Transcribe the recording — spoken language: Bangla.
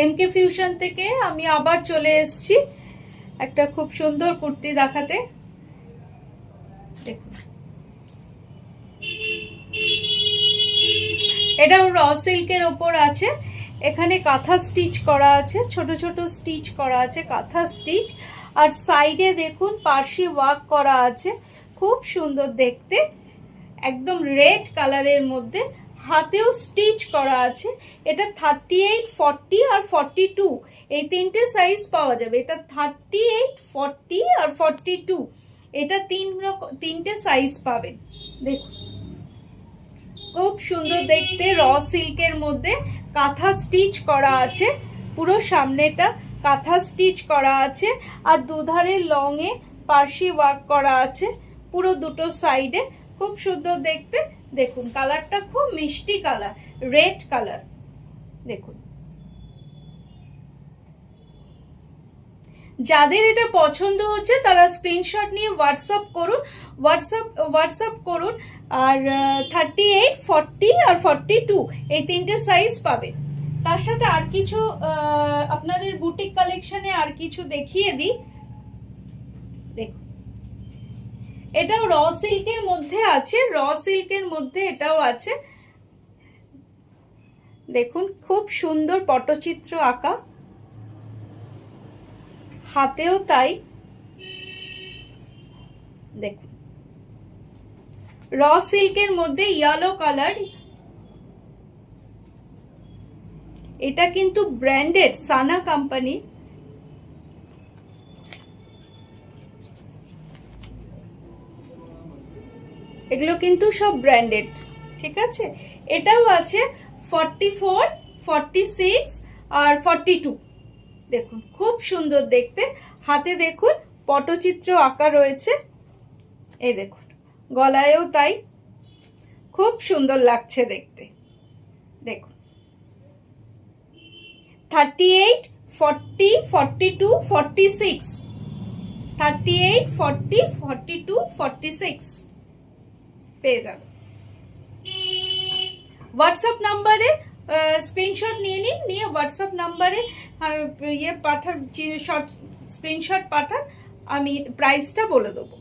এমকে ফিউশন থেকে আমি আবার চলে এসেছি একটা খুব সুন্দর কুর্তি দেখাতে। দেখুন, এটা র সিল্কের ওপর আছে, এখানে কাঁথা স্টিচ করা আছে, ছোট ছোট স্টিচ করা আছে কাঁথা স্টিচ, আর সাইডে দেখুন পার্সি ওয়ার্ক করা আছে, খুব সুন্দর দেখতে, একদম রেড কালারের মধ্যে, হাতেও স্টিচ করা আছে। এটা 38, 40 আর 42 এই তিনটে সাইজ পাওয়া যাবে। এটা 38, 40 আর 42, এটা তিনটে সাইজ পাবেন। দেখুন খুব সুন্দর দেখতে, র সিল্কের মধ্যে কাঁথা স্টিচ করা আছে, পুরো সামনেটা কাঁথা স্টিচ করা আছে, আর দুধারে লং এ পার্সি ওয়ার্ক করা আছে পুরো দুটো সাইডে, খুব সুন্দর দেখতে। দেখুন কালারটা খুব মিষ্টি কালার, রেড কালার। দেখুন, যাদের এটা পছন্দ হচ্ছে তারা স্ক্রিনশট নিয়ে হোয়াটসঅ্যাপ করুন। আর 38, 40 আর 42 এই তিনটে সাইজ পাবে। তার সাথে আর কিছু আপনাদের বুটিক কালেকশনে আর কিছু দেখিয়ে দিই। দেখুন, এটাও র সিল্কের মধ্যে আছে, র সিল্কের মধ্যে এটাও আছে। দেখুন খুব সুন্দর পটচিত্র আঁকা, হাতেও তাই। দেখুন র সিল্কের মধ্যে ইয়েলো কালার, এটা কিন্তু ব্র্যান্ডেড সানা কোম্পানি। এগুলো কিন্তু সব ব্র্যান্ডেড, ঠিক আছে। এটাও আছে 44, 46 আর 42। দেখুন খুব সুন্দর দেখতে, হাতে দেখুন পটচিত্র আঁকা রয়েছে, এই দেখুন গলায়ও তাই, খুব সুন্দর লাগছে দেখতে। দেখুন 38, 40, 42, 46, 38, 40, 42, 46 পেয়ে যাবে। হোয়াটসঅ্যাপ নাম্বারে স্ক্রিনশট নিয়ে নিন, নিয়ে হোয়াটসঅ্যাপ নাম্বারে ইয়ে পাঠান, স্ক্রিনশট পাঠান, আমি প্রাইসটা বলে দেবো।